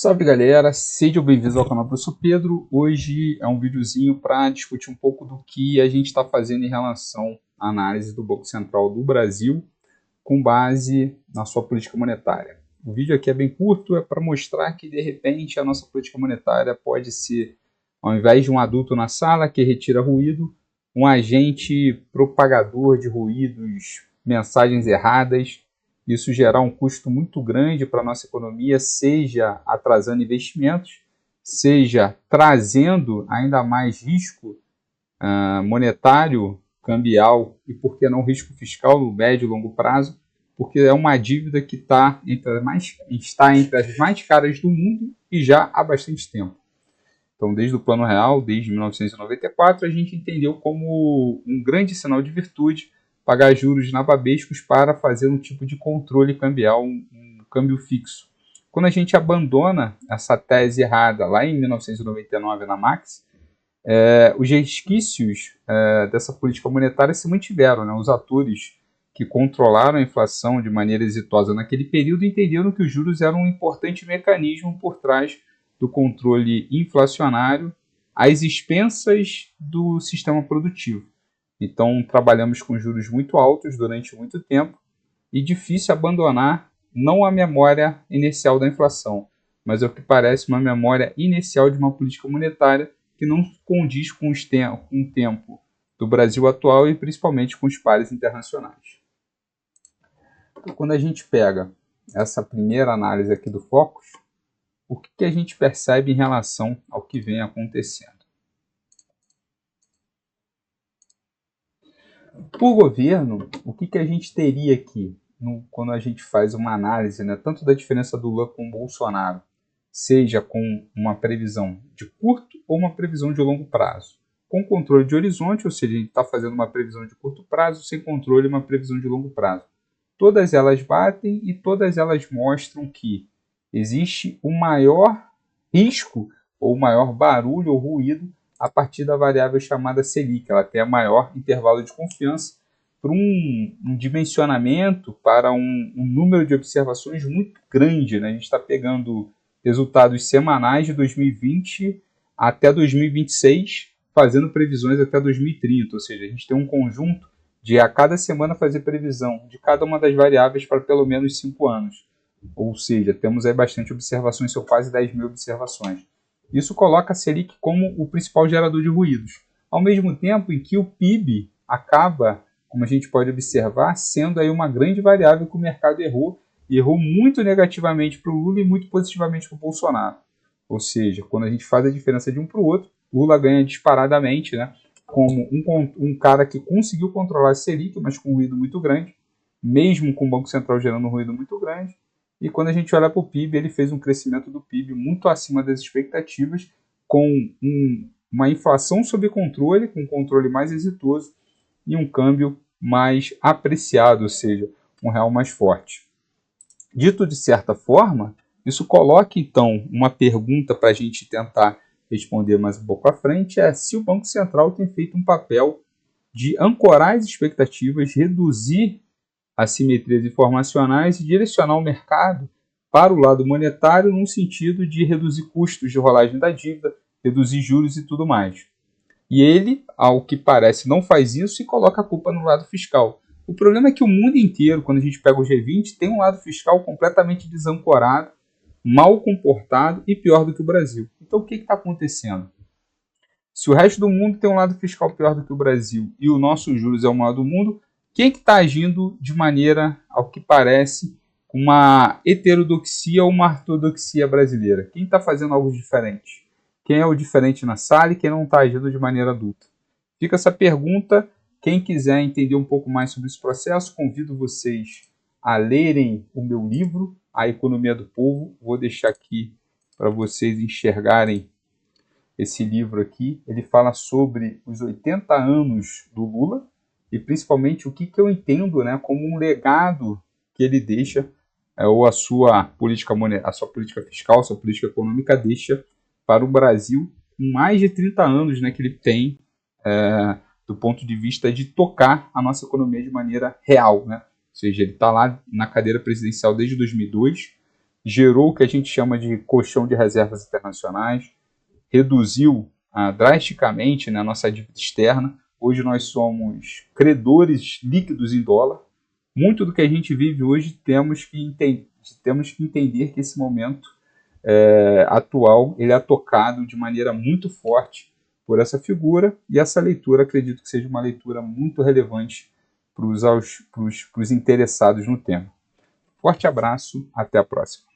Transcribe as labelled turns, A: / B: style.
A: Salve galera, sejam bem-vindos ao canal Professor Pedro. Hoje é um videozinho para discutir um pouco do que a gente está fazendo em relação à análise do Banco Central do Brasil com base na sua política monetária. O vídeo aqui é bem curto, é para mostrar que de repente a nossa política monetária pode ser, ao invés de um adulto na sala que retira ruído, um agente propagador de ruídos, mensagens erradas. Isso gerar um custo muito grande para a nossa economia, seja atrasando investimentos, seja trazendo ainda mais risco monetário, cambial e, por que não, risco fiscal no médio e longo prazo, porque é uma dívida que está entre as mais caras do mundo e já há bastante tempo. Então, desde o Plano Real, desde 1994, a gente entendeu como um grande sinal de virtude pagar juros nababescos para fazer um tipo de controle cambial, um câmbio fixo. Quando a gente abandona essa tese errada lá em 1999 na Max, os resquícios dessa política monetária se mantiveram. Né? Os atores que controlaram a inflação de maneira exitosa naquele período entenderam que os juros eram um importante mecanismo por trás do controle inflacionário às expensas do sistema produtivo. Então, trabalhamos com juros muito altos durante muito tempo e difícil abandonar não a memória inicial da inflação, mas o que parece uma memória inicial de uma política monetária que não condiz com o tempo do Brasil atual e principalmente com os pares internacionais. Então, quando a gente pega essa primeira análise aqui do Focus, o que a gente percebe em relação ao que vem acontecendo? Por governo, o que a gente teria aqui quando a gente faz uma análise, né, tanto da diferença do Lula com o Bolsonaro, seja com uma previsão de curto ou uma previsão de longo prazo? Com controle de horizonte, ou seja, a gente está fazendo uma previsão de curto prazo, sem controle, uma previsão de longo prazo. Todas elas batem e todas elas mostram que existe o maior risco ou maior barulho ou ruído a partir da variável chamada Selic. Ela tem a maior intervalo de confiança para um dimensionamento, para um número de observações muito grande. Né? A gente está pegando resultados semanais de 2020 até 2026, fazendo previsões até 2030. Ou seja, a gente tem um conjunto de a cada semana fazer previsão de cada uma das variáveis para pelo menos 5 anos. Ou seja, temos aí bastante observações, são quase 10 mil observações. Isso coloca a Selic como o principal gerador de ruídos, ao mesmo tempo em que o PIB acaba, como a gente pode observar, sendo aí uma grande variável que o mercado errou, e errou muito negativamente para o Lula e muito positivamente para o Bolsonaro. Ou seja, quando a gente faz a diferença de um para o outro, Lula ganha disparadamente, né, como um cara que conseguiu controlar a Selic, mas com um ruído muito grande, mesmo com o Banco Central gerando um ruído muito grande. E quando a gente olha para o PIB, ele fez um crescimento do PIB muito acima das expectativas, com uma inflação sob controle, com um controle mais exitoso e um câmbio mais apreciado, ou seja, um real mais forte. Dito de certa forma, isso coloca então uma pergunta para a gente tentar responder mais um pouco à frente, é se o Banco Central tem feito um papel de ancorar as expectativas, reduzir assimetrias informacionais e direcionar o mercado para o lado monetário no sentido de reduzir custos de rolagem da dívida, reduzir juros e tudo mais. E ele, ao que parece, não faz isso e coloca a culpa no lado fiscal. O problema é que o mundo inteiro, quando a gente pega o G20, tem um lado fiscal completamente desancorado, mal comportado e pior do que o Brasil. Então o que está acontecendo? Se o resto do mundo tem um lado fiscal pior do que o Brasil e o nosso juros é o maior do mundo, quem está agindo de maneira, ao que parece, uma heterodoxia ou uma ortodoxia brasileira? Quem está fazendo algo diferente? Quem é o diferente na sala e quem não está agindo de maneira adulta? Fica essa pergunta. Quem quiser entender um pouco mais sobre esse processo, convido vocês a lerem o meu livro, A Economia do Povo. Vou deixar aqui para vocês enxergarem esse livro aqui. Ele fala sobre os 80 anos do Lula, e principalmente o que eu entendo, né, como um legado que ele deixa, ou a sua política fiscal, a sua política econômica deixa para o Brasil, com mais de 30 anos, né, que ele tem do ponto de vista de tocar a nossa economia de maneira real. Né? Ou seja, ele está lá na cadeira presidencial desde 2002, gerou o que a gente chama de colchão de reservas internacionais, reduziu drasticamente, né, a nossa dívida externa. Hoje nós somos credores líquidos em dólar. Muito do que a gente vive hoje temos que entender que esse momento atual ele é tocado de maneira muito forte por essa figura, e essa leitura acredito que seja uma leitura muito relevante para os interessados no tema. Forte abraço, até a próxima.